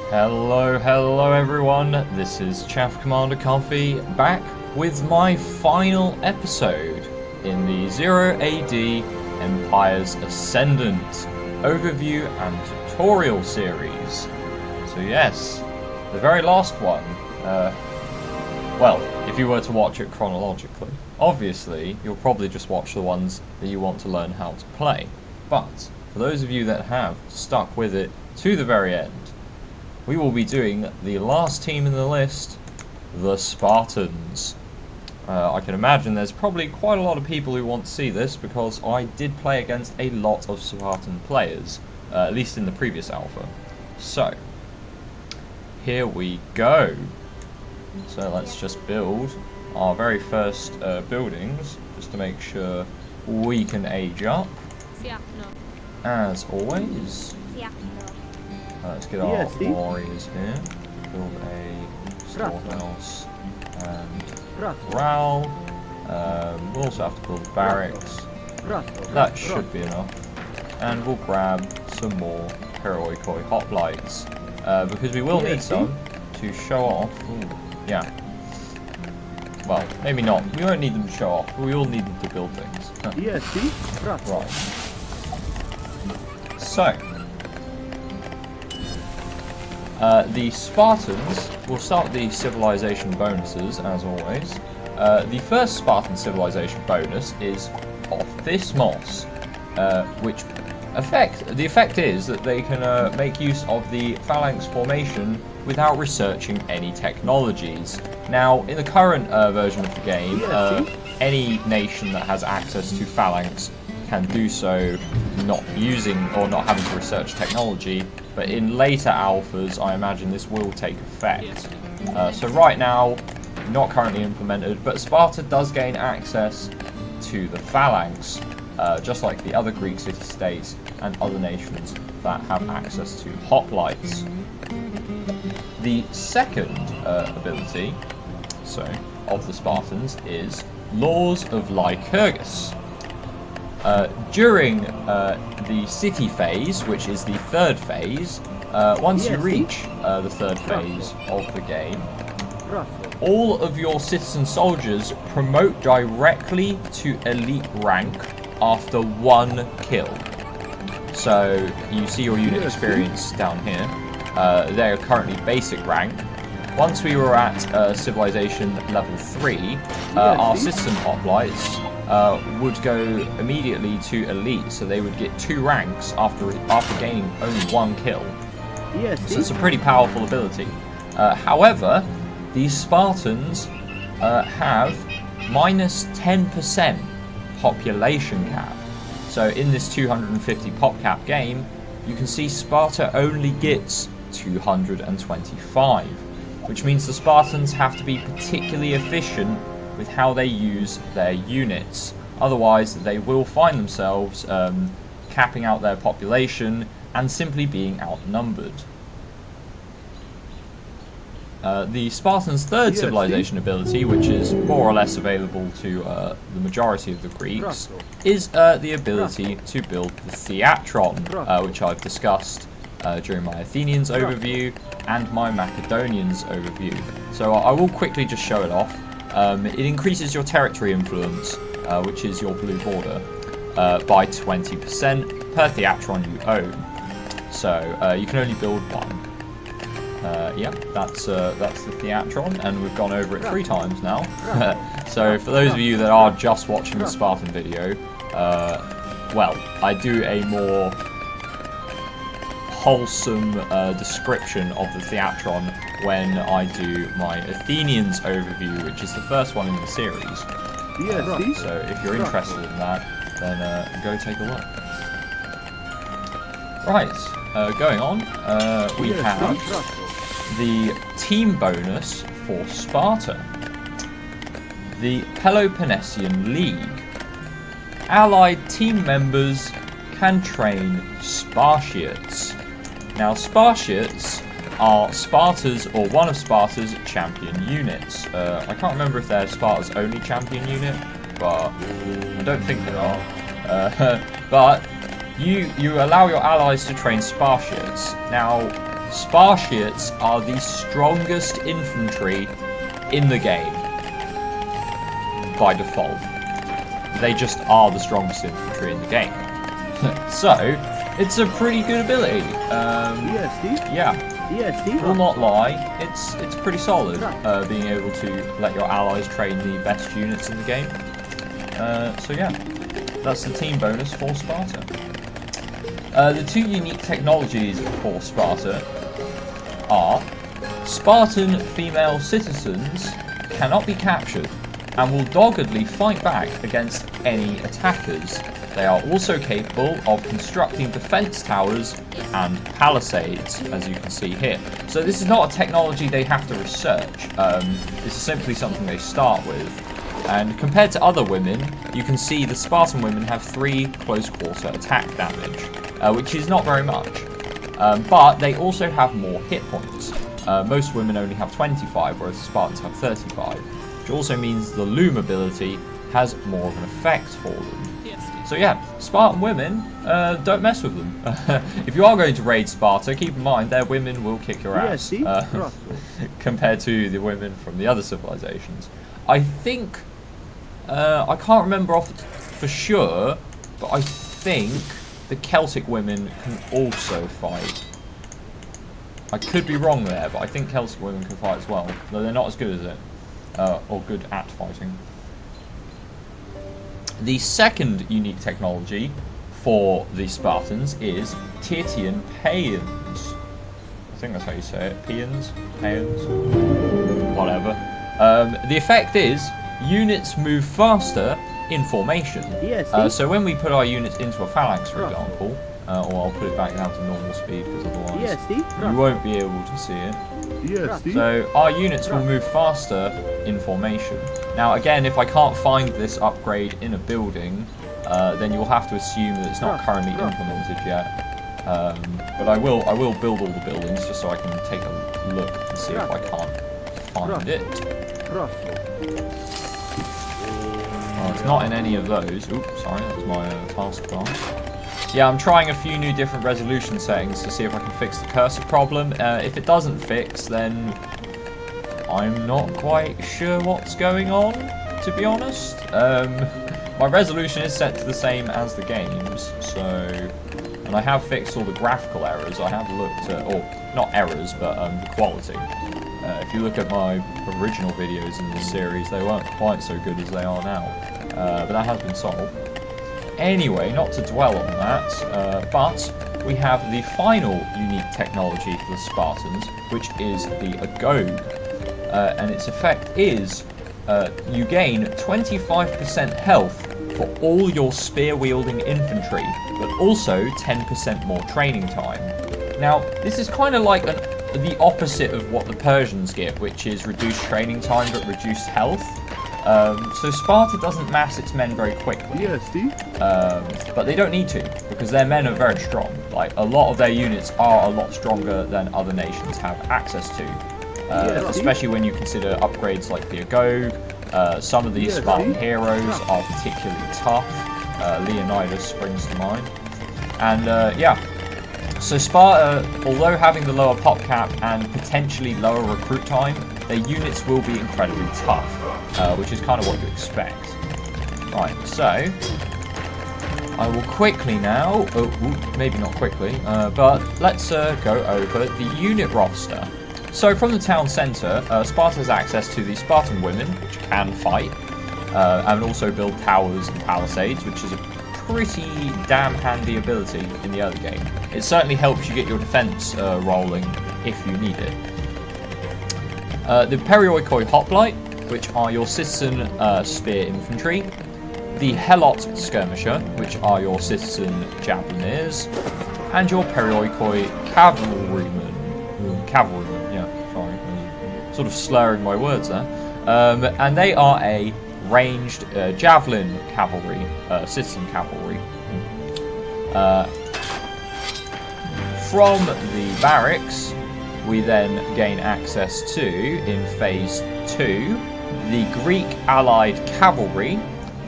Hello everyone, this is Chaff Commander Comfy back with my final episode in the 0 AD Empire's Ascendant overview and tutorial series. So yes, the very last one, well, if you were to watch it chronologically, obviously you'll probably just watch the ones that you want to learn how to play. But for those of you that have stuck with it to the very end, we will be doing the last team in the list, the Spartans. I can imagine there's probably quite a lot of people who want to see this because I did play against a lot of Spartan players, at least in the previous alpha. So, here we go. So let's just build our very first buildings, just to make sure we can age up, as always. Let's get our warriors here. Build a storehouse and corral. We'll also have to build barracks. That should be enough. And we'll grab some more Periodical Hoplites. Because we will need some to show off. Ooh, yeah. Well, maybe not. We won't need them to show off. We will need them to build things. Right. So. The Spartans will start the civilization bonuses, as always. The first Spartan civilization bonus is off this moss, which the effect is that they can make use of the phalanx formation without researching any technologies. Now, in the current version of the game, any nation that has access to phalanx can do so not using or not having to research technology, but in later alphas I imagine this will take effect. So right now, not currently implemented, but Sparta does gain access to the phalanx, just like the other Greek city-states and other nations that have access to hoplites. The second ability of the Spartans is Laws of Lycurgus. During the city phase, which is the third phase, once you reach the third phase of the game, all of your citizen soldiers promote directly to elite rank after 1 kill. So you see your unit experience down here. They are currently basic rank. Once we were at civilization level 3, our citizen hoplites would go immediately to elite, so they would get 2 ranks after gaining only 1 kill. So it's a pretty powerful ability. However, these Spartans have minus 10% population cap. So in this 250 pop cap game, you can see Sparta only gets 225, which means the Spartans have to be particularly efficient with how they use their units. Otherwise, they will find themselves capping out their population and simply being outnumbered. The Spartans' third civilization ability, which is more or less available to the majority of the Greeks, is the ability to build the Theatron, which I've discussed during my Athenians overview and my Macedonians overview. So I will quickly just show it off. It increases your territory influence, which is your blue border, by 20% per Theatron you own. So you can only build 1. Yeah, that's the Theatron, and we've gone over it 3 times now. So for those of you that are just watching the Spartan video, well, I do a more wholesome description of the Theatron when I do my Athenians overview, which is the first one in the series. So if you're interested in that, then go take a look. Right, going on, we have the team bonus for Sparta. The Peloponnesian League. Allied team members can train Spartiates. Now, Spartiates are Sparta's or one of Sparta's champion units. I can't remember if they're Sparta's only champion unit, but I don't think they are. But you allow your allies to train Spartiates. Now, Spartiates are the strongest infantry in the game by default. They just are the strongest infantry in the game. So, it's a pretty good ability. Yeah. Will not lie, it's pretty solid, being able to let your allies train the best units in the game. So yeah, that's the team bonus for Sparta. The two unique technologies for Sparta are Spartan female citizens cannot be captured and will doggedly fight back against any attackers. They are also capable of constructing defense towers and palisades, as you can see here. So this is not a technology they have to research. This is simply something they start with. And compared to other women, you can see the Spartan women have 3 close quarter attack damage, which is not very much. But they also have more hit points. Most women only have 25, whereas the Spartans have 35, which also means the loom ability has more of an effect for them. So yeah, Spartan women, don't mess with them. If you are going to raid Sparta, keep in mind their women will kick your ass, compared to the women from the other civilizations. I think, I can't remember for sure, but I think the Celtic women can also fight. I could be wrong there, but I think Celtic women can fight as well, though they're not as good as it, or good at fighting. The second unique technology for the Spartans is Titian Paeans. I think that's how you say it. Paeans? Whatever. The effect is units move faster in formation. So when we put our units into a phalanx, for example, or I'll put it back down to normal speed because otherwise you won't be able to see it. So our units will move faster in formation. Now again, if I can't find this upgrade in a building, then you'll have to assume that it's not currently implemented yet. But I will build all the buildings just so I can take a look and see if I can't find it. Oh, it's not in any of those. Oops, sorry, that was my taskbar. Yeah, I'm trying a few new different resolution settings to see if I can fix the cursor problem. If it doesn't fix, then I'm not quite sure what's going on, to be honest. My resolution is set to the same as the game's, so... And I have fixed all the graphical errors. I have looked at... or, not errors, but the quality. If you look at my original videos in this series, they weren't quite so good as they are now. But that has been solved. Anyway, not to dwell on that, but we have the final unique technology for the Spartans, which is the Agode. And its effect is you gain 25% health for all your spear-wielding infantry, but also 10% more training time. Now, this is kind of like the opposite of what the Persians get, which is reduced training time but reduced health. So Sparta doesn't mass its men very quickly, but they don't need to, because their men are very strong. Like, a lot of their units are a lot stronger than other nations have access to, especially when you consider upgrades like the Agode. Some of these Spartan heroes are particularly tough. Leonidas springs to mind. And yeah, so Sparta, although having the lower pop cap and potentially lower recruit time, their units will be incredibly tough, which is kind of what you expect. Right, so I will quickly now, maybe not quickly, but let's go over the unit roster. So from the town centre, Sparta has access to the Spartan women, which can fight, and also build towers and palisades, which is a pretty damn handy ability in the early game. It certainly helps you get your defence rolling if you need it. The Perioikoi Hoplite, which are your citizen spear infantry. The Helot Skirmisher, which are your citizen javeliniers. And your Perioikoi Cavalrymen. Yeah, sorry. Sort of slurring my words there. And they are a ranged javelin cavalry, citizen cavalry. From the barracks, we then gain access to, in Phase 2, the Greek Allied Cavalry,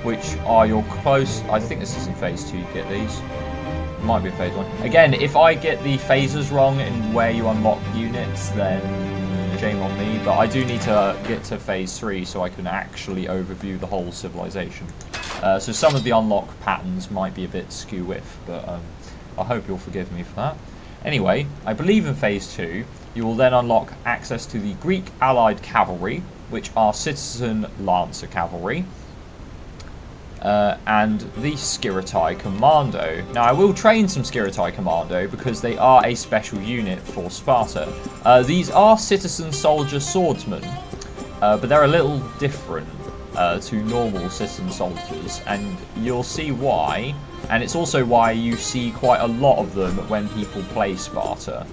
which are your close... I think this is in Phase 2 you get these. might be a phase 1. Again, if I get the phases wrong in where you unlock units, then shame on me. But I do need to get to phase 3 so I can actually overview the whole civilization. So some of the unlock patterns might be a bit skew-with, but I hope you'll forgive me for that. Anyway, I believe in phase 2, you will then unlock access to the Greek allied cavalry, which are citizen lancer cavalry, and the Skirmishes Commando. Now, I will train some Skirmishes Commando because they are a special unit for Sparta. These are citizen soldier swordsmen, but they're a little different to normal citizen soldiers, and you'll see why. And it's also why you see quite a lot of them when people play Sparta.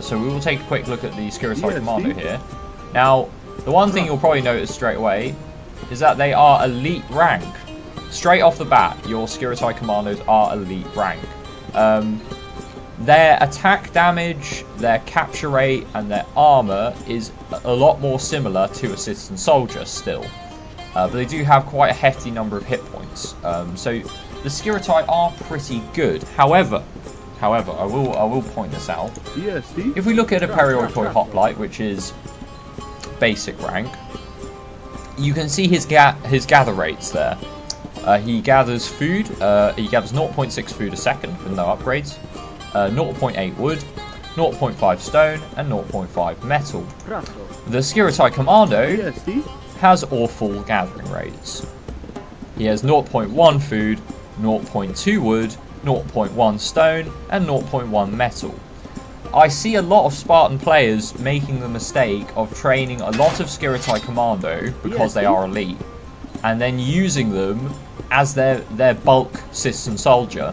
So we will take a quick look at the Skirmishes Commando here. Now, the one thing you'll probably notice straight away is that they are elite rank. Straight off the bat, your Skirmishes Commandos are elite rank. Their attack damage, their capture rate, and their armor is a lot more similar to a citizen soldier still. But they do have quite a hefty number of hit points. So the Skirmishes are pretty good. However, I will point this out. If we look at a Periodical Hoplite, which is basic rank, you can see his gather rates there. He gathers food. He gathers 0.6 food a second with no upgrades, 0.8 wood, 0.5 stone, and 0.5 metal. The Skirmishes Commando has awful gathering rates. He has 0.1 food, 0.2 wood, 0.1 stone, and 0.1 metal. I see a lot of Spartan players making the mistake of training a lot of Skirmishes Commando because they are elite, and then using them as their bulk citizen soldier,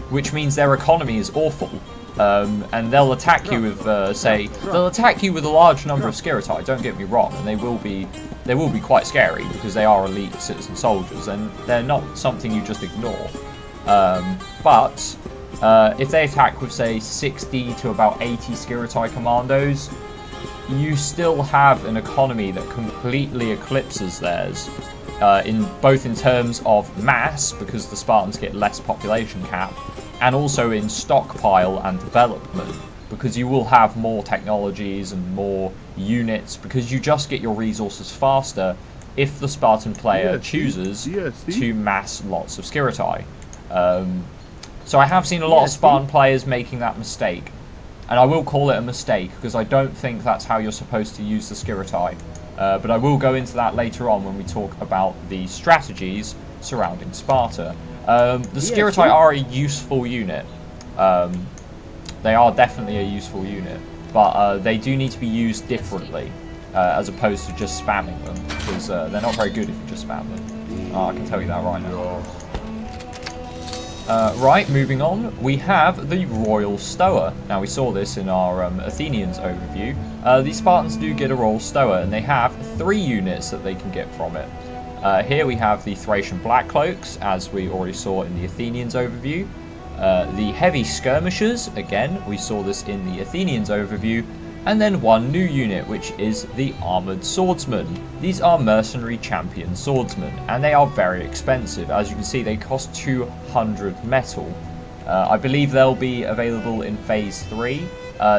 which means their economy is awful. And they'll attack you with, they'll attack you with a large number of Skirmishes, don't get me wrong, and they will be quite scary because they are elite citizen soldiers, and they're not something you just ignore. But if they attack with, say, 60 to about 80 Skirmishes Commandos, you still have an economy that completely eclipses theirs, both in terms of mass, because the Spartans get less population cap, and also in stockpile and development, because you will have more technologies and more units, because you just get your resources faster if the Spartan player chooses to mass lots of Skirmishes. So I have seen a lot of Spartan players making that mistake, and I will call it a mistake because I don't think that's how you're supposed to use the Skirmishes. But I will go into that later on when we talk about the strategies surrounding Sparta. The Skirmishes are a useful unit. They are definitely a useful unit, but they do need to be used differently, as opposed to just spamming them, because they're not very good if you just spam them. I can tell you that right now. Right, moving on, we have the Royal Stoah. Now, we saw this in our Athenians overview. The Spartans do get a Royal Stoah, and they have 3 units that they can get from it. Here we have the Thracian Black Cloaks, as we already saw in the Athenians overview. The Heavy Skirmishers, again, we saw this in the Athenians overview. And then one new unit, which is the Armoured Swordsmen. These are mercenary champion swordsmen, and they are very expensive. As you can see, they cost 200 metal. I believe they'll be available in phase 3.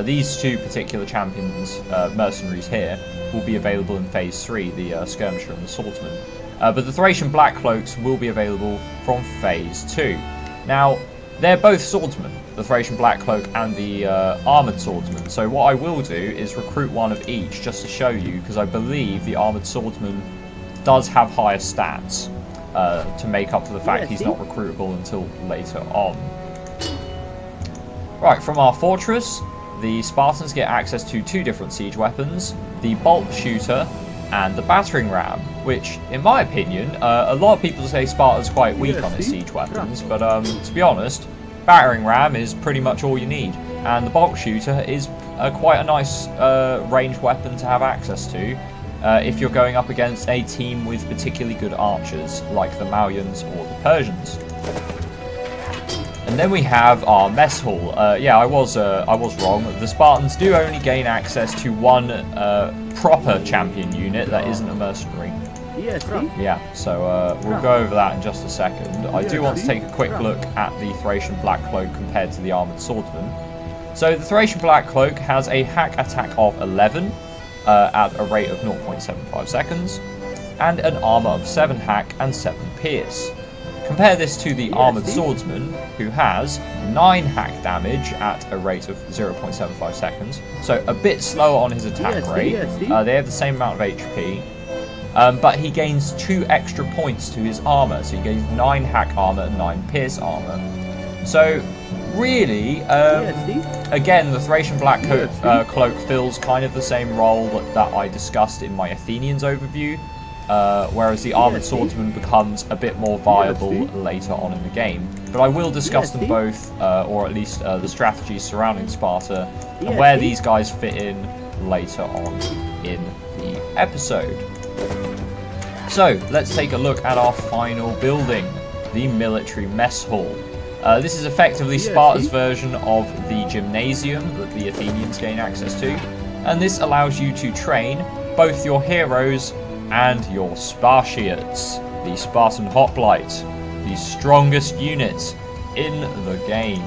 These 2 particular champions, mercenaries here, will be available in phase 3, the Skirmisher and the Swordsman. But the Thracian Black Cloaks will be available from phase 2. Now, they're both swordsmen, the Thracian Black Cloak and the Armoured Swordsman. So what I will do is recruit one of each just to show you, because I believe the Armoured Swordsman does have higher stats to make up for the fact he's not recruitable until later on. Right, from our fortress, the Spartans get access to 2 different siege weapons, the Bolt Shooter and the Battering Ram, which, in my opinion, a lot of people say Sparta's quite weak on its siege weapons, but to be honest, Battering Ram is pretty much all you need, and the Bolt Shooter is quite a nice ranged weapon to have access to if you're going up against a team with particularly good archers, like the Malians or the Persians. And then we have our mess hall. Yeah, I was wrong. The Spartans do only gain access to 1 proper champion unit that isn't a mercenary. Yeah, so we'll go over that in just a second. I do want to take a quick look at the Thracian Black Cloak compared to the Armoured Swordsman. So the Thracian Black Cloak has a hack attack of 11 at a rate of 0.75 seconds, and an armour of 7 hack and 7 pierce. Compare this to the Armoured Swordsman, who has 9 hack damage at a rate of 0.75 seconds, so a bit slower on his attack rate. They have the same amount of HP, but he gains 2 extra points to his armour, so he gains 9 hack armour and 9 pierce armour. So, really, again, the Thracian Black Cloak fills kind of the same role that I discussed in my Athenians overview, whereas the Armoured Swordsman becomes a bit more viable later on in the game. But I will discuss them both, or at least the strategies surrounding Sparta, and where these guys fit in later on in the episode. So, let's take a look at our final building, the Military Mess Hall. This is effectively Sparta's version of the gymnasium that the Athenians gain access to, and this allows you to train both your heroes and your Spartiates, the Spartan Hoplite, the strongest unit in the game.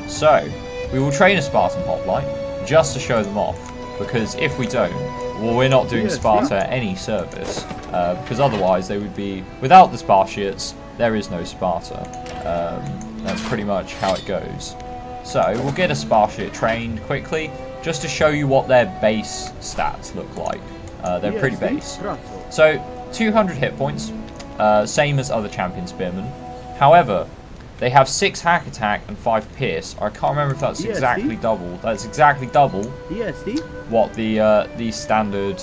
So, we will train a Spartan Hoplite just to show them off, because if we don't, well, we're not doing Sparta any service, because otherwise they would be, without the Spartiates, there is no Sparta. That's pretty much how it goes. So, we'll get a Spartiate trained quickly, just to show you what their base stats look like. They're pretty base. So, 200 hit points, same as other champion spearmen. However, they have 6 hack attack and 5 pierce. I can't remember if that's exactly double. That's exactly double what the standard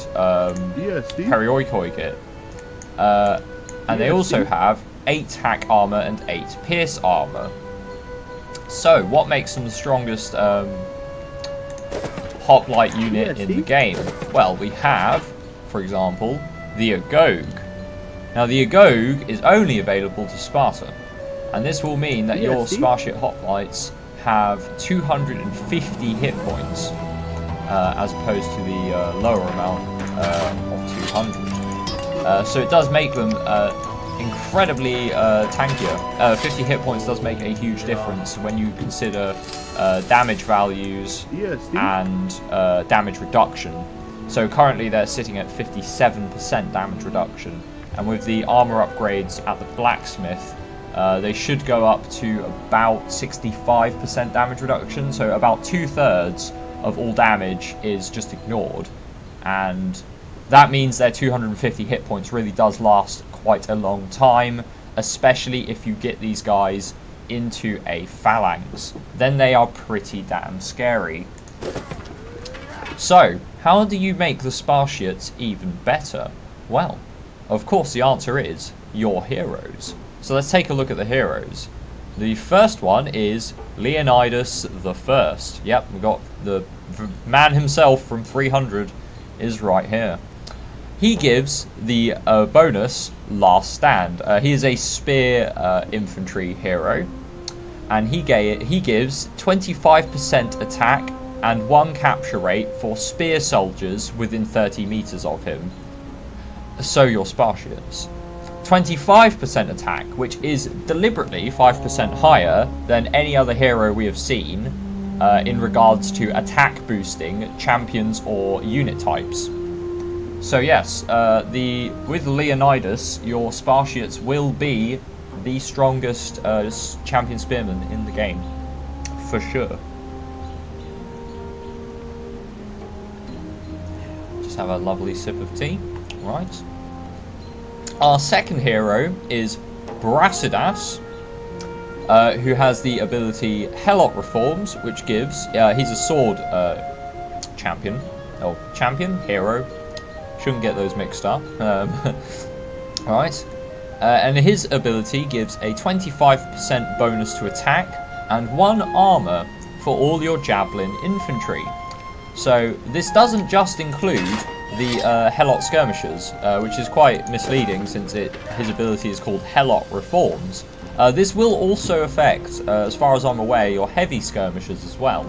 Perioikoi get. And they also have 8 hack armor and 8 pierce armor. So, what makes them the strongest hoplite unit in the game? Well, we have, for example, the Agoge. Now, the Agoge is only available to Sparta, and this will mean that your Spartiate hoplites have 250 hit points, as opposed to the lower amount of 200. So it does make them incredibly tankier. 50 hit points does make a huge difference when you consider damage values and damage reduction. So currently they're sitting at 57% damage reduction, and with the armor upgrades at the blacksmith, they should go up to about 65% damage reduction, so about 2/3 of all damage is just ignored, and that means their 250 hit points really does last quite a long time, especially if you get these guys into a phalanx. Then they are pretty damn scary. So, how do you make the Spartiates even better? Well, of course the answer is your heroes. So let's take a look at the heroes. The first one is Leonidas the First. Yep, we've got the man himself from 300 is right here. He gives the bonus Last Stand. He is a spear infantry hero, and he gives 25% attack and 1 capture rate for spear soldiers within 30 meters of him. So your Spartiates. 25% attack, which is deliberately 5% higher than any other hero we have seen in regards to attack boosting champions or unit types. So yes, with Leonidas, your Spartiates will be the strongest champion spearmen in the game, for sure. Just have a lovely sip of tea, right? Our second hero is Brasidas, who has the ability Helot Reforms, which gives, he's a sword champion, hero, shouldn't get those mixed up, alright, and his ability gives a 25% bonus to attack and 1 armor for all your javelin infantry. So this doesn't just include the Helot Skirmishes, which is quite misleading since his ability is called Helot Reforms. This will also affect, as far as I'm aware, your heavy skirmishes as well.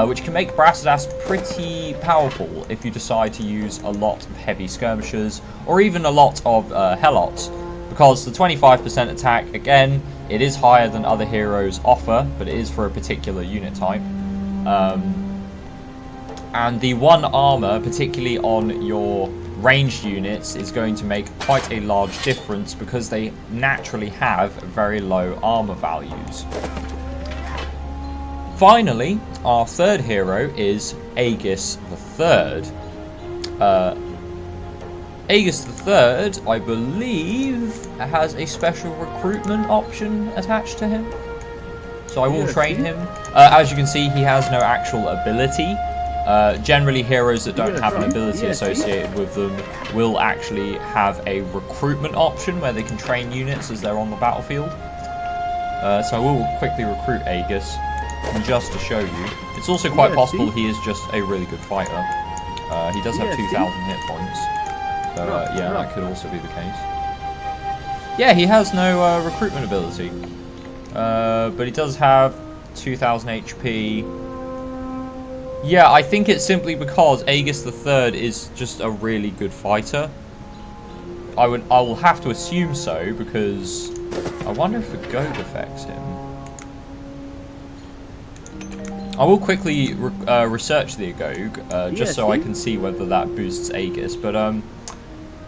which can make Brasidas pretty powerful if you decide to use a lot of heavy skirmishers, or even a lot of helots, because the 25% attack, again, it is higher than other heroes offer, but it is for a particular unit type. And the 1 armor, particularly on your ranged units, is going to make quite a large difference because they naturally have very low armor values. Finally, our 3rd hero is Aegis III. Aegis III, I believe, has a special recruitment option attached to him. So I will train him. As you can see, he has no actual ability. Generally, heroes that don't have an ability associated with them will actually have a recruitment option where they can train units as they're on the battlefield. So I will quickly recruit Aegis, just to show you. It's also quite possible he is just a really good fighter. He does have 2,000 hit points. So yeah, that could also be the case. Yeah, he has no recruitment ability. But he does have 2,000 HP. Yeah, I think it's simply because Aegis III is just a really good fighter. I will have to assume so, because I wonder if the goad affects him. I will quickly research the Agog, just so I can see whether that boosts Aegis. But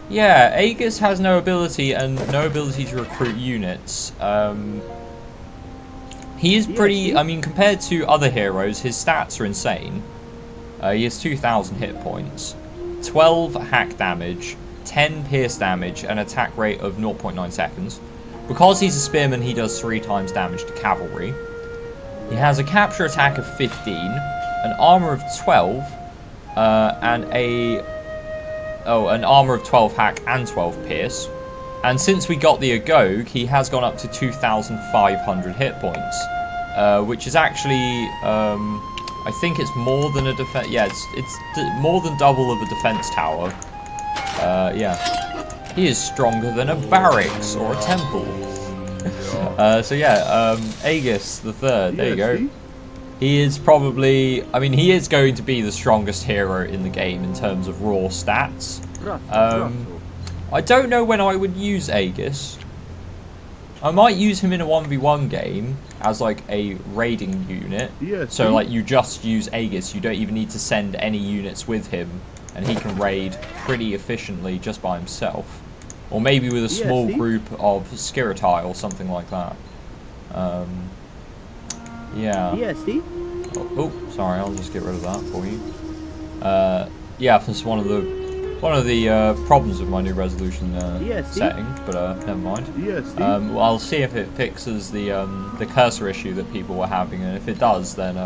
yeah, Aegis has no ability and no ability to recruit units. He is pretty, I mean, compared to other heroes, his stats are insane. He has 2,000 hit points, 12 hack damage, 10 pierce damage, and attack rate of 0.9 seconds. Because he's a spearman, he does 3 times damage to cavalry. He has a capture attack of 15, an armor of 12, and an armor of 12 hack and 12 pierce. And since we got the Agog, he has gone up to 2,500 hit points, which is actually, I think it's more than a defense. Yeah, it's more than double of a defense tower. Yeah, he is stronger than a barracks or a temple. So yeah, Aegis III. There you go. He is probably, I mean, he is going to be the strongest hero in the game in terms of raw stats. I don't know when I would use Aegis. I might use him in a 1v1 game as like a raiding unit. So like you just use Aegis, you don't even need to send any units with him, and he can raid pretty efficiently just by himself. Or maybe with a small group of Skirmishes or something like that. Yeah. Oh, sorry, I'll just get rid of that for you. Yeah, that's one of the problems with my new resolution setting, but never mind. Well, I'll see if it fixes the cursor issue that people were having, and if it does, then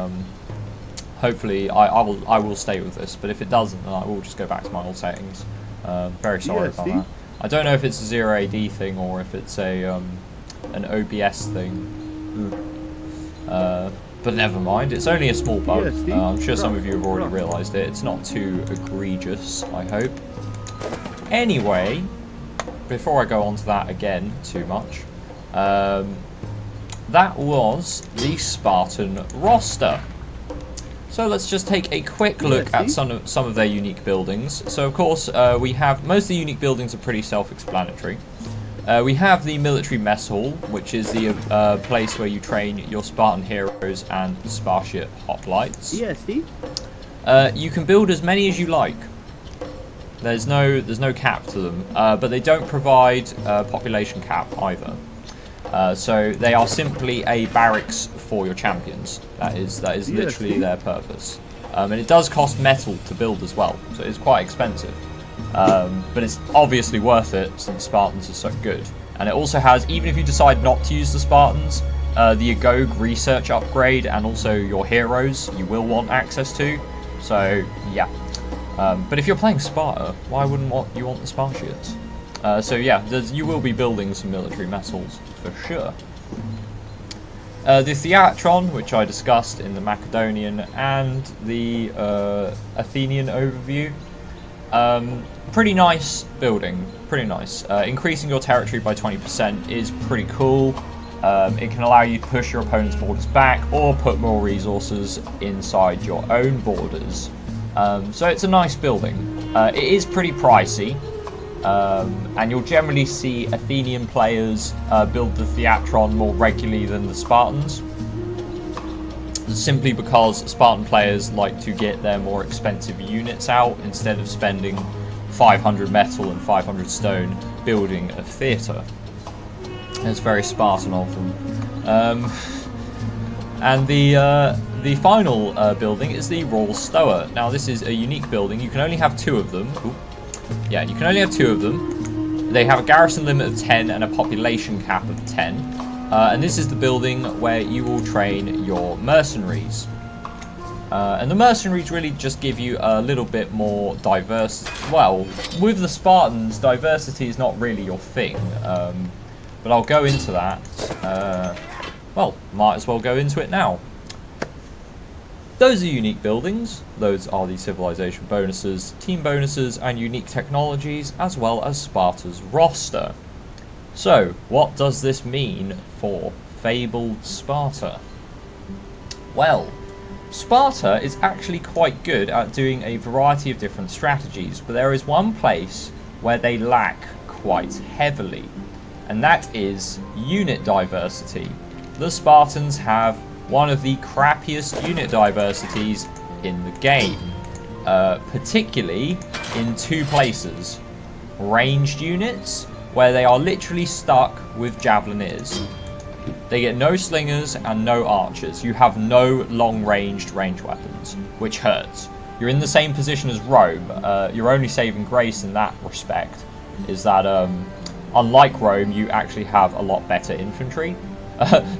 hopefully I will stay with this. But if it doesn't, then I will just go back to my old settings. Very sorry about that. I don't know if it's a 0 AD thing or if it's a an OBS thing. But never mind, it's only a small bug. I'm sure some of you have already realised it. It's not too egregious, I hope. Anyway, before I go on to that again too much, that was the Spartan roster. So let's just take a quick look at some of their unique buildings. So of course, we have, most of the unique buildings are pretty self-explanatory. We have the military mess hall, which is the place where you train your Spartan heroes and Spartan Hoplites. You can build as many as you like. There's no cap to them, but they don't provide a population cap either. So they are simply a barracks for your champions. That is literally their purpose. And it does cost metal to build as well, so it's quite expensive. But it's obviously worth it since Spartans are so good. And it also has, even if you decide not to use the Spartans, the Agog research upgrade and also your heroes you will want access to. So yeah. But if you're playing Sparta, why wouldn't you want the Spartiates? So yeah, you will be building some military mess halls for sure. The Theatron, which I discussed in the Macedonian and the Athenian overview. Pretty nice building, pretty nice. Increasing your territory by 20% is pretty cool. It can allow you to push your opponent's borders back or put more resources inside your own borders. So it's a nice building. It is pretty pricey, and you'll generally see Athenian players build the Theatron more regularly than the Spartans, simply because Spartan players like to get their more expensive units out instead of spending 500 metal and 500 stone building a theatre. It's very Spartan of them. And the final building is the Royal Stoah. Now this is a unique building. You can only have 2 of them. Ooh. Yeah, you can only have 2 of them. They have a garrison limit of 10 and a population cap of 10. And this is the building where you will train your mercenaries. And the mercenaries really just give you a little bit more diversity. Well, with the Spartans, diversity is not really your thing. But I'll go into that. Well, might as well go into it now. Those are unique buildings. Those are the civilization bonuses, team bonuses, and unique technologies, as well as Sparta's roster. So, what does this mean for fabled Sparta? Well, Sparta is actually quite good at doing a variety of different strategies, but there is one place where they lack quite heavily, and that is unit diversity. The Spartans have one of the crappiest unit diversities in the game, particularly in 2 places. Ranged units, where they are literally stuck with javeliniers. They get no slingers and no archers. You have no long-ranged range weapons, which hurts. You're in the same position as Rome. Your only saving grace in that respect is that, unlike Rome, you actually have a lot better infantry.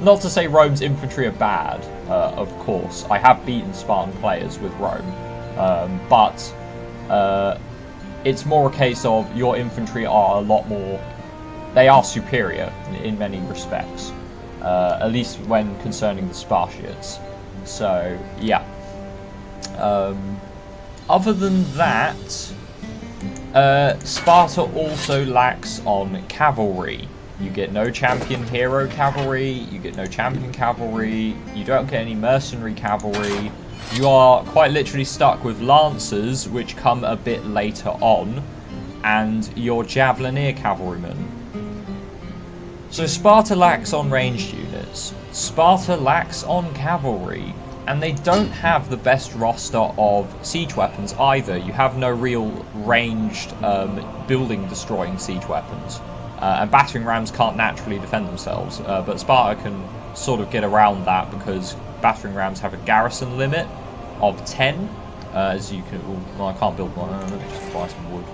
Not to say Rome's infantry are bad, of course. I have beaten Spartan players with Rome, but it's more a case of your infantry are a lot more... They are superior in many respects, at least when concerning the Spartiates. So, yeah. Other than that, Sparta also lacks on cavalry. You get no champion hero cavalry, you get no champion cavalry, you don't get any mercenary cavalry. You are quite literally stuck with lancers, which come a bit later on, and your javelinier cavalrymen. So Sparta lacks on ranged units, Sparta lacks on cavalry, and they don't have the best roster of siege weapons either. You have no real ranged building destroying siege weapons. And battering rams can't naturally defend themselves, but Sparta can sort of get around that because battering rams have a garrison limit of 10. As you can, well, I can't build one. Let me just buy some wood.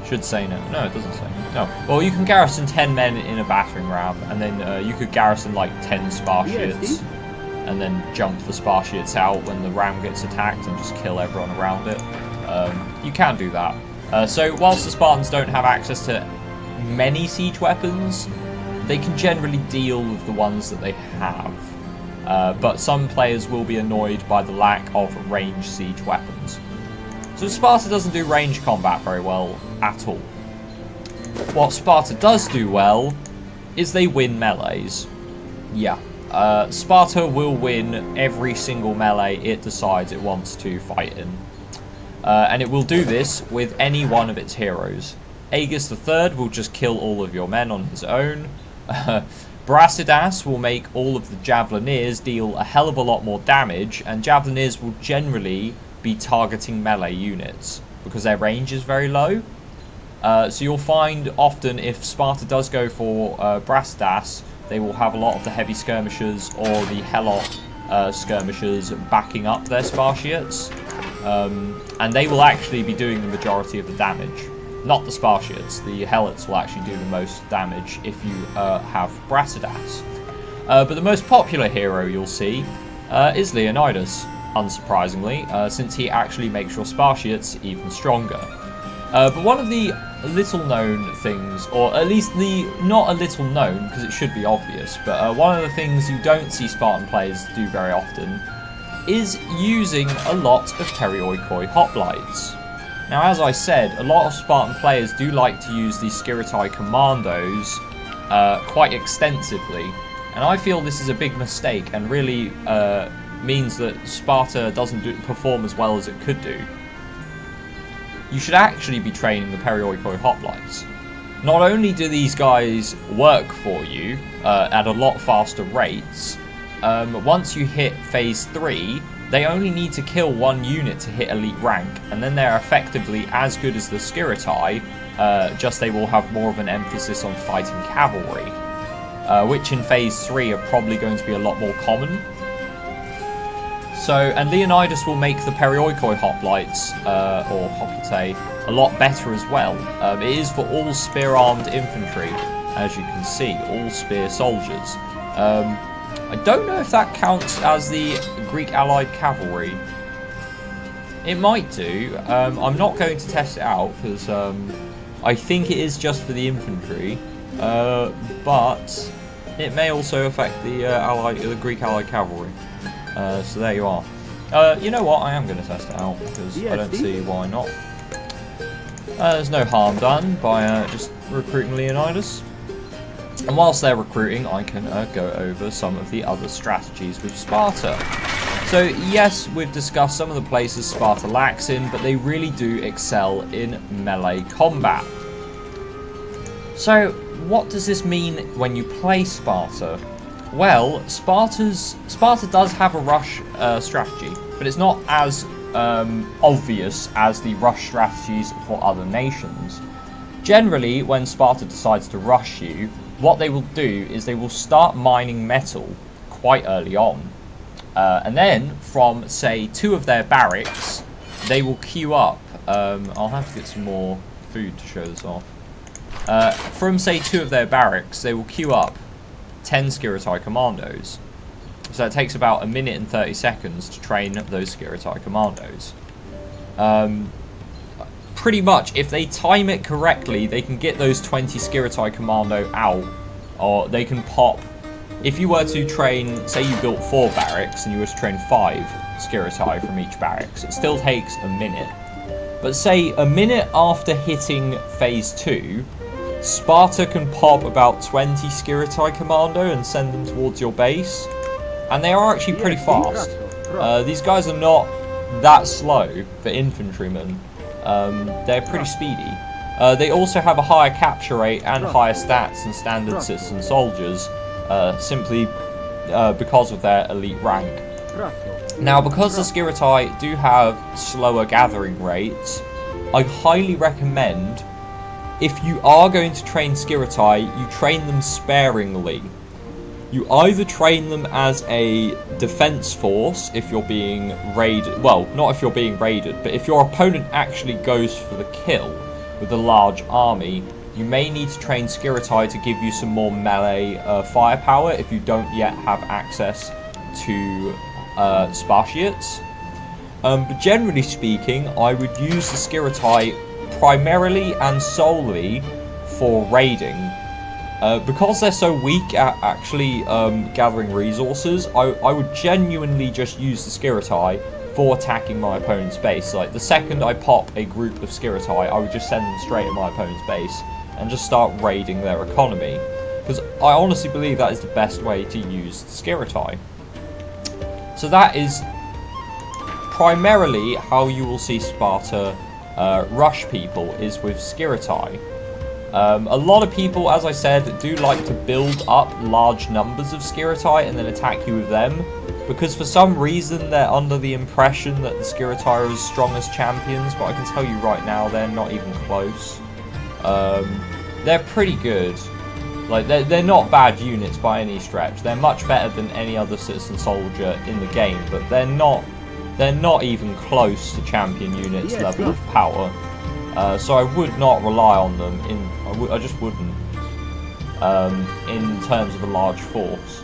Should say no. No, it doesn't say no. Well, you can garrison 10 men in a battering ram, and then you could garrison like 10 Spartiates, and then jump the Spartiates out when the ram gets attacked and just kill everyone around it. You can do that. So whilst the Spartans don't have access to many siege weapons, they can generally deal with the ones that they have. But some players will be annoyed by the lack of ranged siege weapons. So Sparta doesn't do range combat very well at all. What Sparta does do well is they win melees. Yeah, Sparta will win every single melee it decides it wants to fight in. And it will do this with any one of its heroes. Aegus III will just kill all of your men on his own. Brasidas will make all of the javelineers deal a hell of a lot more damage, and javelineers will generally be targeting melee units because their range is very low. So you'll find often if Sparta does go for Brasidas, they will have a lot of the heavy skirmishers or the helot skirmishers backing up their Spartiates. And they will actually be doing the majority of the damage. Not the Spartiates, the helots will actually do the most damage if you have Brasidas. But the most popular hero you'll see is Leonidas, unsurprisingly, since he actually makes your Spartiates even stronger. But one of the little known things, or at least not a little known because it should be obvious, but one of the things you don't see Spartan players do very often is using a lot of Perioikoi Hoplites. Now, as I said, a lot of Spartan players do like to use the Skirmishes commandos quite extensively. And I feel this is a big mistake and really means that Sparta doesn't perform as well as it could do. You should actually be training the Perioikoi Hoplites. Not only do these guys work for you at a lot faster rates, once you hit phase 3, they only need to kill 1 unit to hit elite rank, and then they're effectively as good as the Skirmishes, just they will have more of an emphasis on fighting cavalry, which in phase 3 are probably going to be a lot more common. So, and Leonidas will make the Perioikoi Hoplites, or Hoplite, a lot better as well. It is for all spear-armed infantry, as you can see, all spear soldiers. I don't know if that counts as the Greek allied cavalry. It might do. I'm not going to test it out, because I think it is just for the infantry, but it may also affect the Greek allied cavalry. So there you are. You know what? I am going to test it out because I don't see why not. There's no harm done by just recruiting Leonidas. And whilst they're recruiting, I can go over some of the other strategies with Sparta. So yes, we've discussed some of the places Sparta lacks in, but they really do excel in melee combat. So what does this mean when you play Sparta? Well, Sparta does have a rush strategy, but it's not as obvious as the rush strategies for other nations. Generally, when Sparta decides to rush you, what they will do is they will start mining metal quite early on. And then, from, say, 2 of their barracks, they will queue up. I'll have to get some more food to show this off. From, say, 2 of their barracks, they will queue up 10 Skirmishes commandos. So it takes about 1 minute and 30 seconds to train those Skirmishes commandos. Pretty much, if they time it correctly, they can get those 20 Skirmishes commando out, or they can pop. If you were to train, say you built 4 barracks and you were to train 5 Skirmishes from each barracks, it still takes a minute. But say a minute after hitting phase 2, Sparta can pop about 20 Skirmishes commando and send them towards your base, and they are actually pretty fast. These guys are not that slow for infantrymen. They're pretty speedy. They also have a higher capture rate and higher stats than standard citizen soldiers, simply because of their elite rank. Now, because the Skirmishes do have slower gathering rates, I highly recommend, if you are going to train Skirmishes, you train them sparingly. You either train them as a defense force if you're being raided, well, not if you're being raided, but if your opponent actually goes for the kill with a large army, you may need to train Skirmishes to give you some more melee firepower if you don't yet have access to Spartiates. But generally speaking, I would use the Skirmishes primarily and solely for raiding. Because they're so weak at actually gathering resources, I would genuinely just use the Skirmishes for attacking my opponent's base. Like, the second I pop a group of Skirmishes, I would just send them straight at my opponent's base and just start raiding their economy. Because I honestly believe that is the best way to use the Skirmishes. So that is primarily how you will see Sparta rush people, is with Skirmishes. A lot of people, as I said, do like to build up large numbers of Skirmishes and then attack you with them, because for some reason they're under the impression that the Skirmishes are as strong as champions, but I can tell you right now they're not even close. They're pretty good. Like, they're not bad units by any stretch. They're much better than any other citizen soldier in the game, but they're not even close to champion units level of power. So I would not rely on them I just wouldn't in terms of a large force.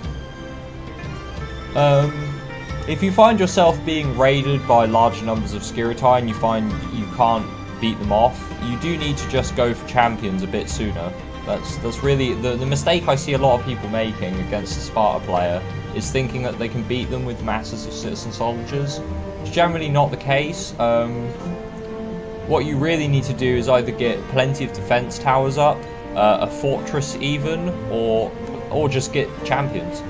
If you find yourself being raided by large numbers of Skirmishes and you find you can't beat them off, you do need to just go for champions a bit sooner. That's really the mistake I see a lot of people making against a Sparta player, is thinking that they can beat them with masses of citizen soldiers. It's generally not the case. What you really need to do is either get plenty of defense towers up, a fortress even, or just get champions.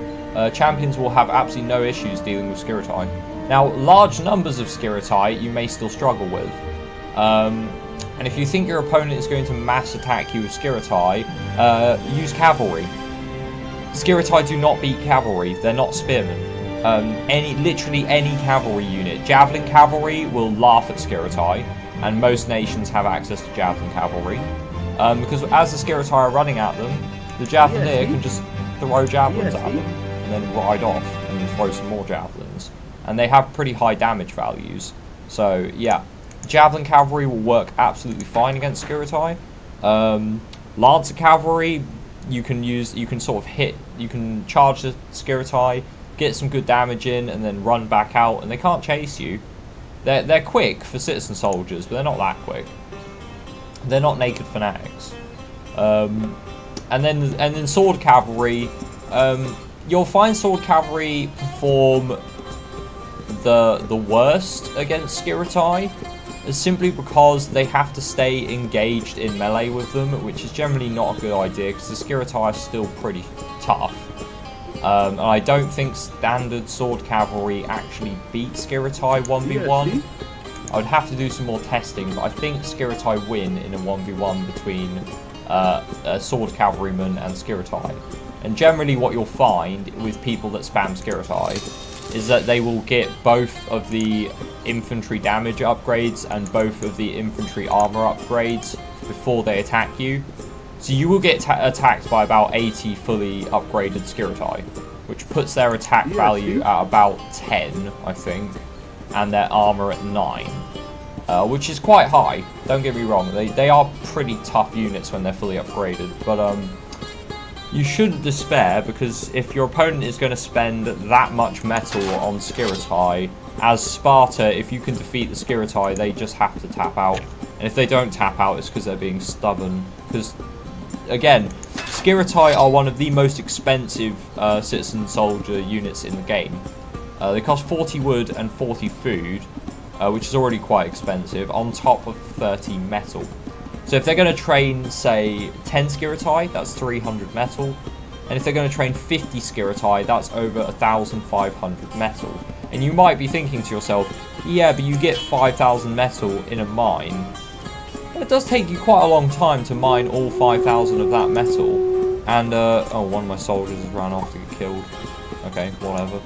Champions will have absolutely no issues dealing with Skiritai. Now, large numbers of Skiritai you may still struggle with. And if you think your opponent is going to mass attack you with Skiritai, use Cavalry. Skiritai do not beat Cavalry, they're not spearmen. Literally any cavalry unit. Javelin Cavalry will laugh at Skiritai, and most nations have access to Javelin Cavalry. Because as the Skiritai are running at them, the Javelineer can just throw javelins at them, and then ride off, and then throw some more javelins. And they have pretty high damage values. So, yeah. Javelin Cavalry will work absolutely fine against Skiritai. Lancer Cavalry, you can sort of hit, you can charge the Skiritai, get some good damage in, and then run back out, and they can't chase you. They're quick for citizen soldiers, but they're not that quick. They're not naked fanatics. And then Sword Cavalry, you'll find Sword Cavalry perform the worst against Skiritai, simply because they have to stay engaged in melee with them, which is generally not a good idea because the Skiritai are still pretty tough. And I don't think standard Sword Cavalry actually beat Skiritai 1v1. I would have to do some more testing, but I think Skiritai win in a 1v1 between a Sword Cavalryman and Skiritai. And generally what you'll find with people that spam Skiritai is that they will get both of the infantry damage upgrades and both of the infantry armor upgrades before they attack you. So you will get attacked by about 80 fully upgraded Skiritai, which puts their attack value at about 10, I think, and their armor at 9, which is quite high. Don't get me wrong, they are pretty tough units when they're fully upgraded, but you shouldn't despair, because if your opponent is going to spend that much metal on Skiritai, as Sparta, if you can defeat the Skiritai, they just have to tap out. And if they don't tap out, it's because they're being stubborn. Because, again, Skiritai are one of the most expensive citizen soldier units in the game. They cost 40 wood and 40 food, which is already quite expensive, on top of 30 metal. So if they're going to train, say, 10 Skiritai, that's 300 metal. And if they're going to train 50 Skiritai, that's over 1,500 metal. And you might be thinking to yourself, yeah, but you get 5,000 metal in a mine. It does take you quite a long time to mine all 5,000 of that metal. And, oh, one of my soldiers has run off to get killed. Okay, whatever.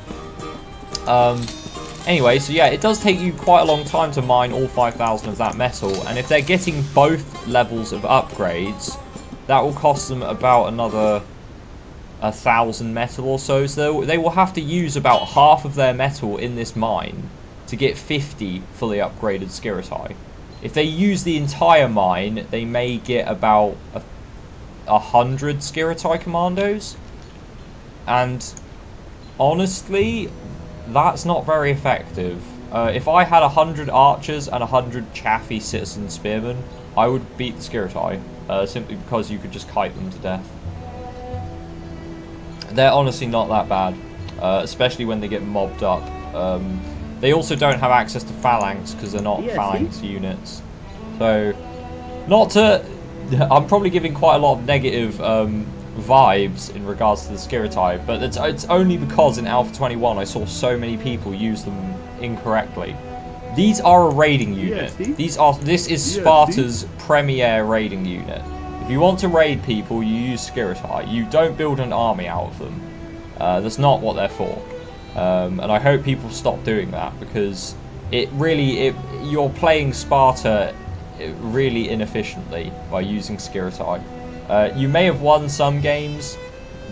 Anyway, so yeah, it does take you quite a long time to mine all 5,000 of that metal, and if they're getting both levels of upgrades, that will cost them about another 1,000 metal or so. So they will have to use about half of their metal in this mine to get 50 fully upgraded Skiritai. If they use the entire mine, they may get about 100 Skiritai commandos, and honestly, that's not very effective. If I had 100 archers and 100 chaffy citizen spearmen, I would beat the Skiritai, simply because you could just kite them to death. They're honestly not that bad, especially when they get mobbed up. They also don't have access to phalanx because they're not phalanx units. So, not to... I'm probably giving quite a lot of negative vibes in regards to the Skiritai, but it's only because in Alpha 21 I saw so many people use them incorrectly. These are a raiding unit. This is Sparta's premier raiding unit. If you want to raid people, you use Skiritai. You don't build an army out of them. That's not what they're for. And I hope people stop doing that, because you're playing Sparta really inefficiently by using Skiritai. You may have won some games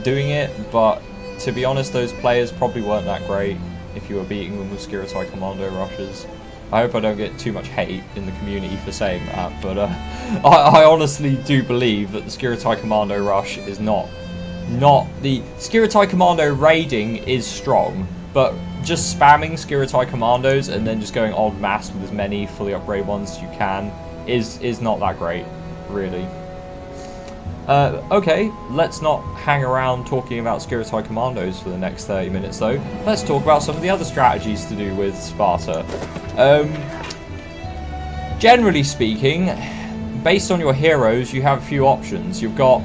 doing it, but to be honest, those players probably weren't that great if you were beating them with Skiritai commando rushes. I hope I don't get too much hate in the community for saying that, but I honestly do believe that the Skiritai commando rush is not the... Skiritai commando raiding is strong, but just spamming Skiritai commandos and then just going en masse with as many fully upgraded ones as you can is not that great, really. Okay, let's not hang around talking about Skiritai commandos for the next 30 minutes though. Let's talk about some of the other strategies to do with Sparta. Generally speaking, based on your heroes, you have a few options. You've got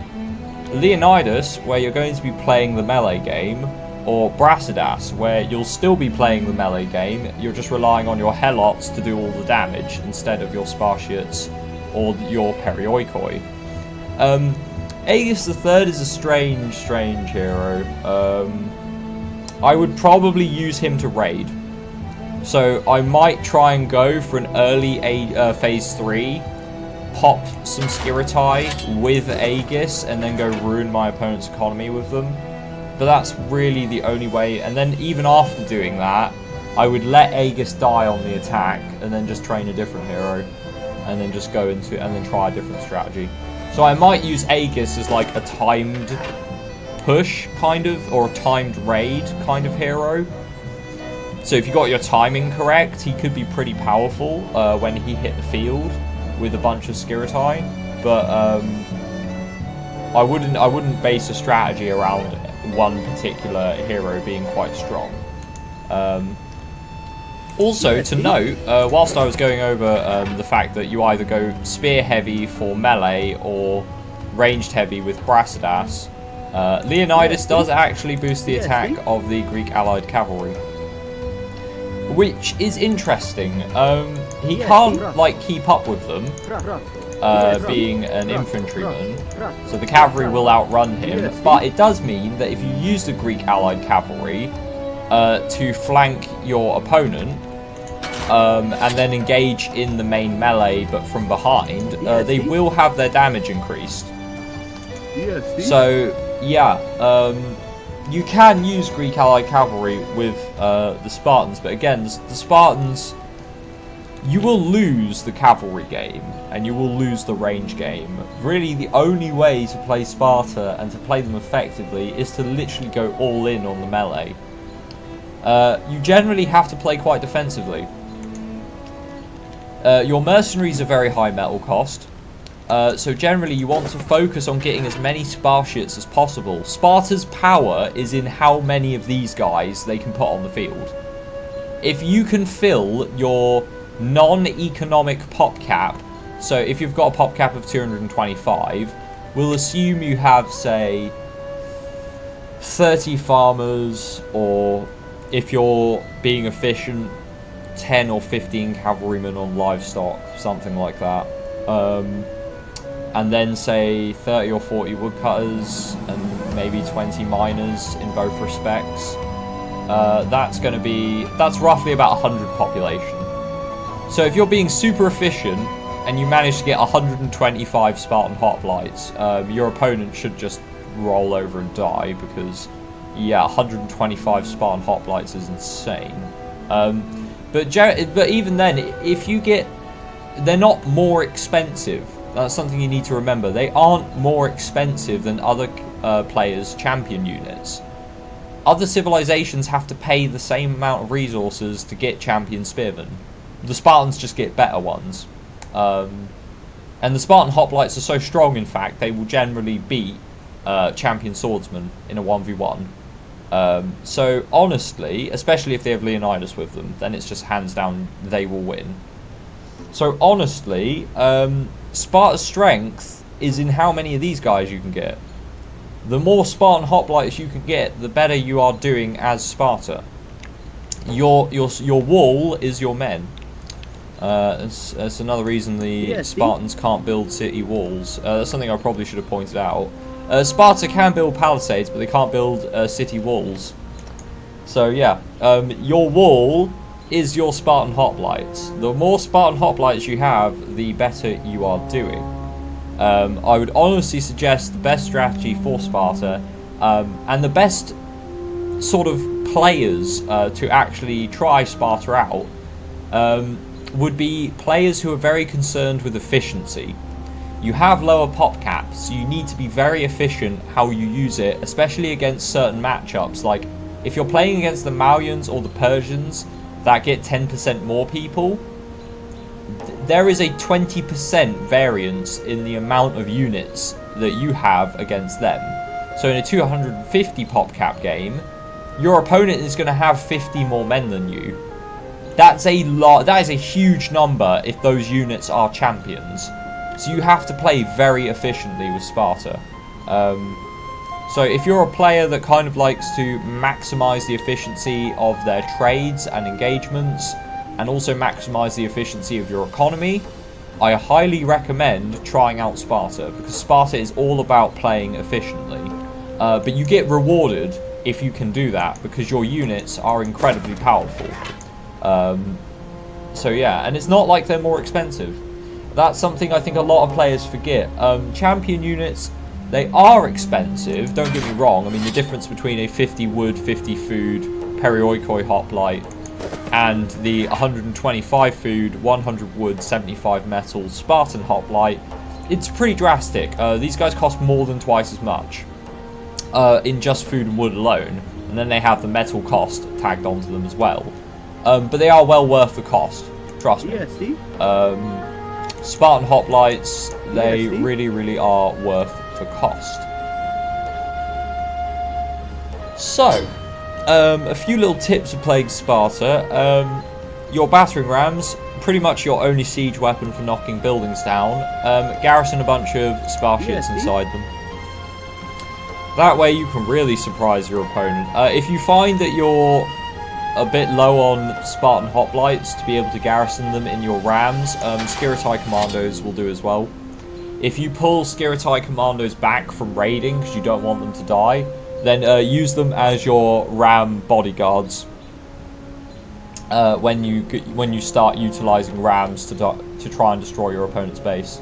Leonidas, where you're going to be playing the melee game, or Brasidas, where you'll still be playing the melee game, you're just relying on your helots to do all the damage instead of your Spartiates or your Perioikoi. Aegis III is a strange hero. I would probably use him to raid. So I might try and go for an early phase 3, pop some Skirmishes with Aegis, and then go ruin my opponent's economy with them. But that's really the only way. And then even after doing that, I would let Aegis die on the attack, and then just train a different hero, and then just go into and then try a different strategy. So I might use Aegis as like a timed push kind of, or a timed raid kind of hero. So if you got your timing correct, he could be pretty powerful when he hit the field with a bunch of Skirmishes. But I wouldn't base a strategy around one particular hero being quite strong. Also, to note, whilst I was going over the fact that you either go spear heavy for melee or ranged heavy with Brasidas, Leonidas does actually boost the attack of the Greek allied cavalry, which is interesting. He can't like keep up with them, being an infantryman, so the cavalry will outrun him, but it does mean that if you use the Greek allied cavalry to flank your opponent, and then engage in the main melee but from behind, they will have their damage increased. So yeah, you can use Greek allied cavalry with the Spartans, but again, the Spartans, you will lose the cavalry game and you will lose the range game. Really, the only way to play Sparta and to play them effectively is to literally go all in on the melee. You generally have to play quite defensively. Your mercenaries are very high metal cost, so generally you want to focus on getting as many Spartiates as possible. Sparta's power is in how many of these guys they can put on the field. If you can fill your non-economic pop cap, so if you've got a pop cap of 225, we'll assume you have, say, 30 farmers, or if you're being efficient, 10 or 15 cavalrymen on livestock, something like that. And then say 30 or 40 woodcutters and maybe 20 miners in both respects. That's roughly about 100 population. So if you're being super efficient and you manage to get 125 Spartan Hoplites, your opponent should just roll over and die, because yeah, 125 Spartan Hoplites is insane. But even then, if you get, they're not more expensive. That's something you need to remember. They aren't more expensive than other players' champion units. Other civilizations have to pay the same amount of resources to get champion spearmen. The Spartans just get better ones. And the Spartan Hoplites are so strong, in fact, they will generally beat champion swordsmen in a 1v1. So honestly, especially if they have Leonidas with them, then it's just hands down they will win. So honestly, Sparta's strength is in how many of these guys you can get. The more Spartan Hoplites you can get, the better you are doing as Sparta. Your wall is your men. That's another reason the Spartans can't build city walls. That's something I probably should have pointed out. Sparta can build palisades, but they can't build city walls. So yeah, your wall is your Spartan Hoplites. The more Spartan Hoplites you have, the better you are doing. I would honestly suggest the best strategy for Sparta, and the best sort of players to actually try Sparta out, would be players who are very concerned with efficiency. You have lower pop caps, so you need to be very efficient how you use it, especially against certain matchups. Like, if you're playing against the Malians or the Persians that get 10% more people, there is a 20% variance in the amount of units that you have against them. So in a 250 pop cap game, your opponent is going to have 50 more men than you. That's a lot. That is a huge number if those units are champions. So you have to play very efficiently with Sparta. So if you're a player that kind of likes to maximize the efficiency of their trades and engagements, and also maximize the efficiency of your economy, I highly recommend trying out Sparta, because Sparta is all about playing efficiently. But you get rewarded if you can do that, because your units are incredibly powerful. So yeah, and it's not like they're more expensive. That's something I think a lot of players forget. Champion units, they are expensive, don't get me wrong. I mean, the difference between a 50 wood, 50 food Perioikoi Hoplite and the 125 food, 100 wood, 75 metal Spartan Hoplite, it's pretty drastic. These guys cost more than twice as much in just food and wood alone, and then they have the metal cost tagged onto them as well. But they are well worth the cost, trust me. Spartan Hoplites, they really are worth the cost. So, a few little tips of playing Sparta. Your battering rams, pretty much your only siege weapon for knocking buildings down. Garrison a bunch of Spartians inside them. That way you can really surprise your opponent. If you find that you're a bit low on Spartan Hoplites to be able to garrison them in your rams, Skirmishes commandos will do as well. If you pull Skirmishes commandos back from raiding because you don't want them to die, then use them as your ram bodyguards when you start utilizing rams to try and destroy your opponent's base.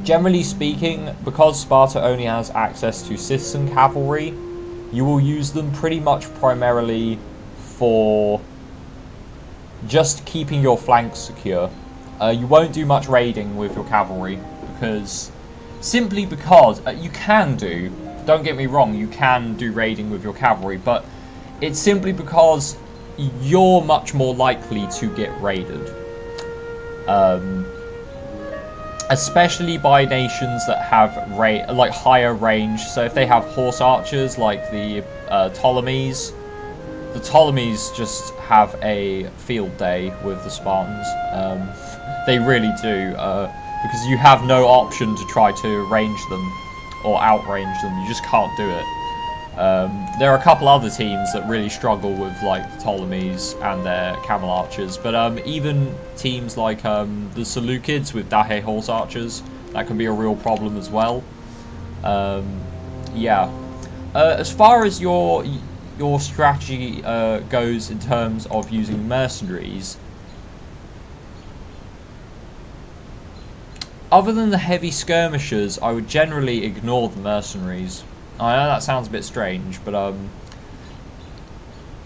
Generally speaking, because Sparta only has access to citizen cavalry, you will use them pretty much primarily for just keeping your flanks secure. You won't do much raiding with your cavalry, simply because you can do, don't get me wrong, you can do raiding with your cavalry, but it's simply because you're much more likely to get raided. Especially by nations that have higher range. So if they have horse archers like the Ptolemies just have a field day with the Spartans. They really do, because you have no option to try to range them or outrange them. You just can't do it. There are a couple other teams that really struggle with like the Ptolemies and their camel archers, but even teams like the Seleucids with Dahe horse archers, that can be a real problem as well. Yeah. As far as your strategy goes in terms of using mercenaries, other than the heavy skirmishers, I would generally ignore the mercenaries. I know that sounds a bit strange, but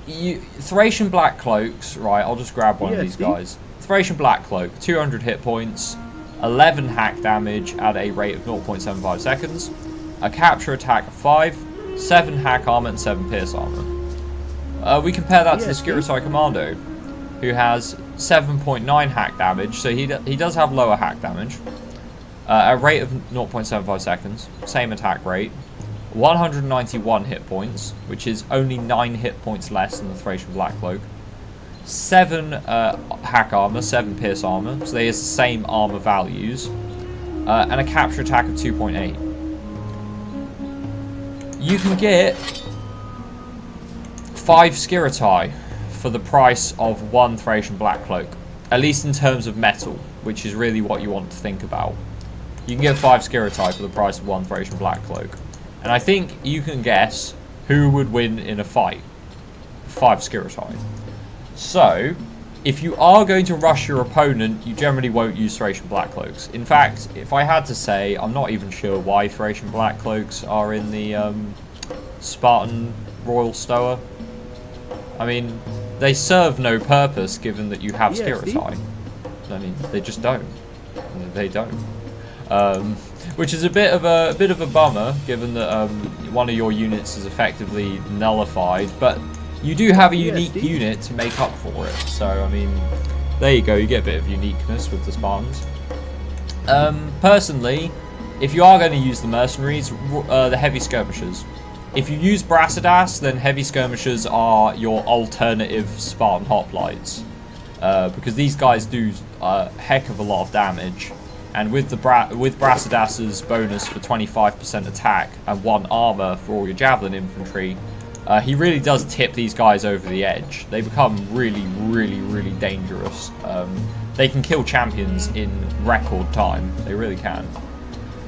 Thracian Black Cloaks, right, I'll just grab one of these guys. Thracian Black Cloak, 200 hit points, 11 hack damage at a rate of 0.75 seconds, a capture attack of 5, 7 hack armor and 7 pierce armor. We compare that to the Skirmishes Commando, who has 7.9 hack damage, so he does have lower hack damage, a rate of 0.75 seconds, same attack rate, 191 hit points, which is only 9 hit points less than the Thracian Black Cloak, 7 hack armor, 7 pierce armor, so they have the same armor values, and a capture attack of 2.8. You can get 5 Skirmishes for the price of 1 Thracian Black Cloak, at least in terms of metal, which is really what you want to think about. You can get 5 Skirmishes for the price of 1 Thracian Black Cloak. And I think you can guess who would win in a fight. 5 Skirmishes. So, if you are going to rush your opponent, you generally won't use Thracian Black Cloaks. In fact, if I had to say, I'm not even sure why Thracian Black Cloaks are in the Spartan Royal Stoah. I mean, they serve no purpose given that you have Skirmishes. I mean, they just don't. They don't. Which is a bit of a bummer, given that one of your units is effectively nullified, but you do have a unique unit to make up for it. So I mean, there you go. You get a bit of uniqueness with the Spartans. Personally, if you are going to use the mercenaries, the heavy skirmishers. If you use Brasidas, then heavy skirmishers are your alternative Spartan Hoplites. because these guys do a heck of a lot of damage. And with Brassidas's bonus for 25% attack and 1 armor for all your javelin infantry, he really does tip these guys over the edge. They become really, really, really dangerous. They can kill champions in record time. They really can.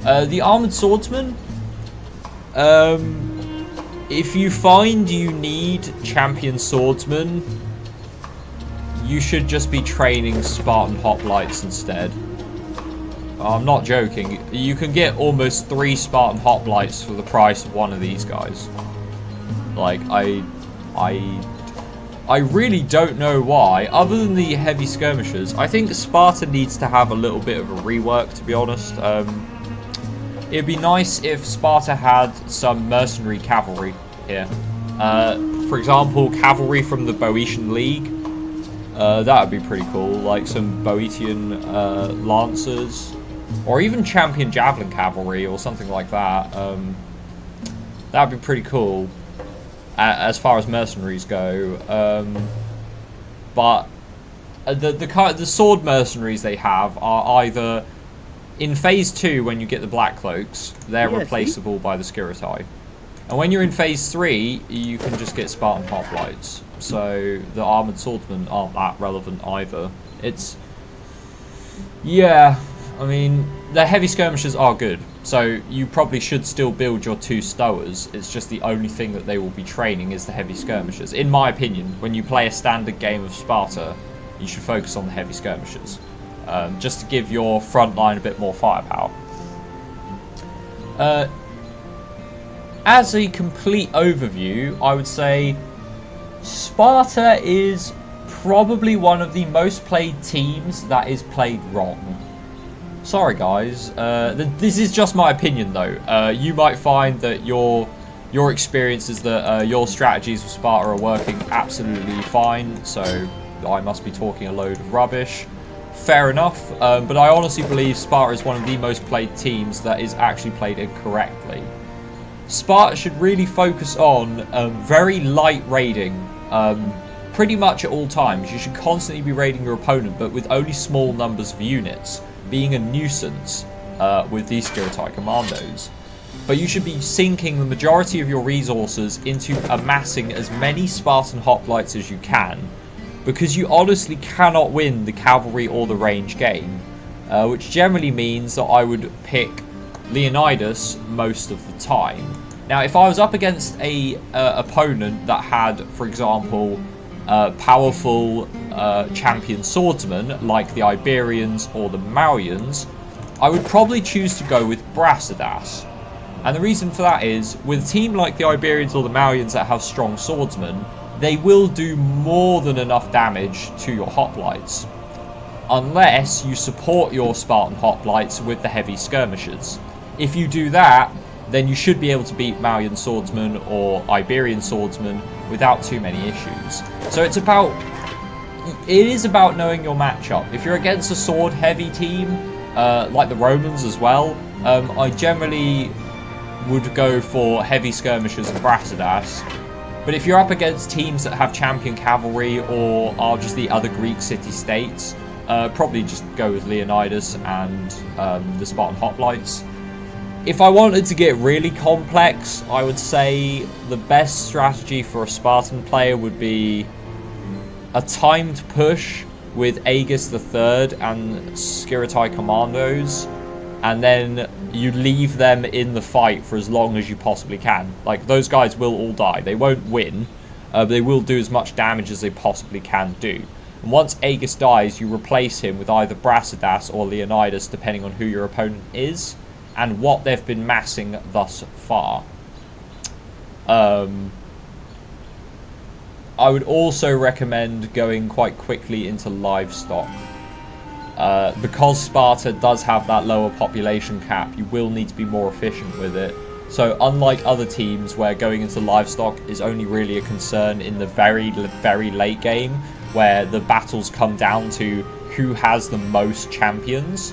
The Armored Swordsmen, if you find you need champion swordsmen, you should just be training Spartan Hoplites instead. I'm not joking. You can get almost 3 Spartan Hoplites for the price of one of these guys. Like, I really don't know why, other than the heavy skirmishers. I think Sparta needs to have a little bit of a rework, to be honest. It'd be nice if Sparta had some mercenary cavalry here. For example, cavalry from the Boeotian League. That would be pretty cool. Like some Boeotian lancers. Or even champion javelin cavalry or something like that. That would be pretty cool. As far as mercenaries go. But the sword mercenaries they have are either... In Phase 2, when you get the Black Cloaks, they're replaceable by the Skirmishes. And when you're in Phase 3, you can just get Spartan Hoplites. So the Armoured Swordsmen aren't that relevant either. It's... Yeah, I mean, the Heavy Skirmishers are good. So you probably should still build your 2 Stoas. It's just the only thing that they will be training is the Heavy Skirmishers. In my opinion, when you play a standard game of Sparta, you should focus on the Heavy Skirmishers. Just to give your front line a bit more firepower. As a complete overview, I would say Sparta is probably one of the most played teams that is played wrong. Sorry guys, this is just my opinion though. You might find that your experience is that your strategies with Sparta are working absolutely fine, so I must be talking a load of rubbish. Fair enough, but I honestly believe Sparta is one of the most played teams that is actually played incorrectly. Sparta should really focus on very light raiding, pretty much at all times. You should constantly be raiding your opponent, but with only small numbers of units, being a nuisance with these Skirmishes commandos. But you should be sinking the majority of your resources into amassing as many Spartan Hoplites as you can, because you honestly cannot win the cavalry or the range game, which generally means that I would pick Leonidas most of the time. Now, if I was up against a opponent that had, for example, powerful champion swordsmen like the Iberians or the Mauians, I would probably choose to go with Brasidas. And the reason for that is, with a team like the Iberians or the Mauians that have strong swordsmen, they will do more than enough damage to your hoplites, unless you support your Spartan hoplites with the heavy skirmishers. If you do that, then you should be able to beat Mauian swordsmen or Iberian swordsmen without too many issues. So it is about knowing your matchup. If you're against a sword heavy team, like the Romans as well, I generally would go for heavy skirmishers and Brasidas. But if you're up against teams that have champion cavalry or are just the other Greek city-states, probably just go with Leonidas and the Spartan Hoplites. If I wanted to get really complex, I would say the best strategy for a Spartan player would be a timed push with Aegis III and Skirmishes commandos, and then you leave them in the fight for as long as you possibly can. Like, those guys will all die. They won't win, but they will do as much damage as they possibly can do. And once Aegis dies, you replace him with either Brasidas or Leonidas, depending on who your opponent is and what they've been massing thus far. I would also recommend going quite quickly into Livestock. Because Sparta does have that lower population cap, you will need to be more efficient with it. So unlike other teams where going into Livestock is only really a concern in the very, very late game, where the battles come down to who has the most champions,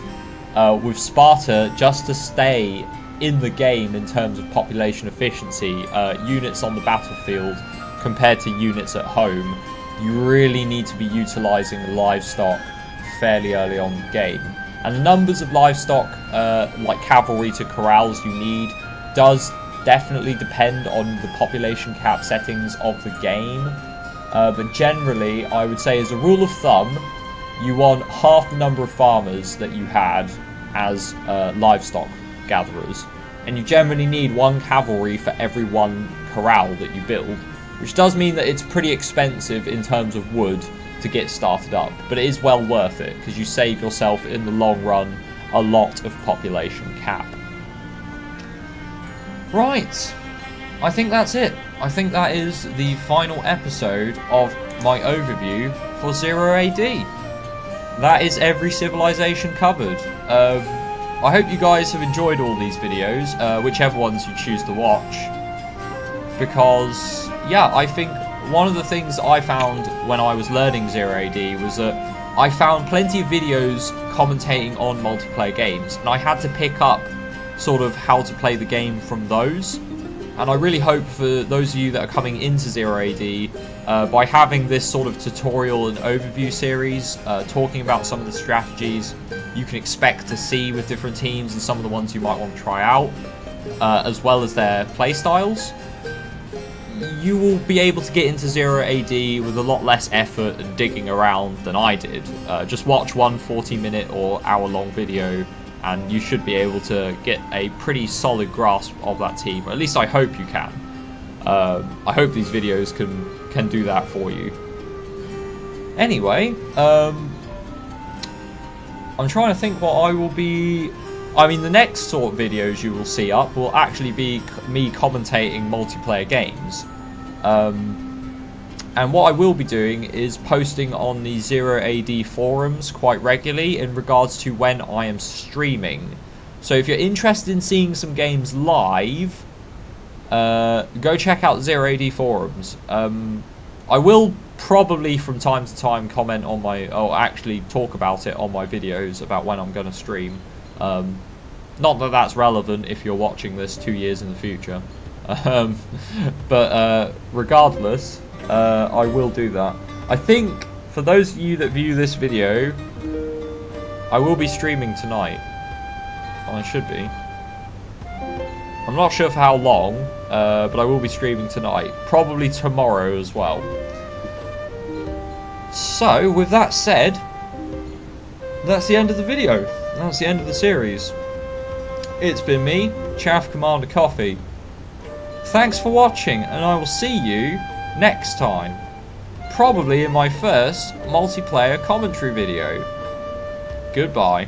with Sparta, just to stay in the game in terms of population efficiency, units on the battlefield compared to units at home, you really need to be utilising the livestock fairly early on in the game. And the numbers of livestock, like cavalry to corrals you need, does definitely depend on the population cap settings of the game. But generally, I would say as a rule of thumb, you want half the number of farmers that you had as livestock gatherers. And you generally need 1 cavalry for every 1 corral that you build, which does mean that it's pretty expensive in terms of wood to get started up, but it is well worth it because you save yourself in the long run a lot of population cap. Right, I think that's it. I think that is the final episode of my overview for 0 AD. That is every civilization covered. I hope you guys have enjoyed all these videos, whichever ones you choose to watch, because yeah, I think one of the things I found when I was learning 0 AD was that I found plenty of videos commentating on multiplayer games, and I had to pick up sort of how to play the game from those. And I really hope for those of you that are coming into 0 AD, by having this sort of tutorial and overview series, talking about some of the strategies you can expect to see with different teams and some of the ones you might want to try out, as well as their playstyles, you will be able to get into 0 AD with a lot less effort and digging around than I did. Just watch one 40-minute or hour-long video and you should be able to get a pretty solid grasp of that team. Or at least I hope you can. I hope these videos can do that for you. Anyway, I'm trying to think what I will be... I mean, the next sort of videos you will see up will actually be me commentating multiplayer games. And what I will be doing is posting on the 0 AD forums quite regularly in regards to when I am streaming. So if you're interested in seeing some games live, go check out 0 AD forums. I will probably from time to time comment on my... or actually talk about it on my videos about when I'm going to stream. Not that that's relevant if you're watching this 2 years in the future. But regardless, I will do that. I think for those of you that view this video, I will be streaming tonight. I should be. I'm not sure for how long, but I will be streaming tonight. Probably tomorrow as well. So, with that said, that's the end of the video. That's the end of the series. It's been me, Chaff Commander Coffee. Thanks for watching, and I will see you next time. Probably in my first multiplayer commentary video. Goodbye.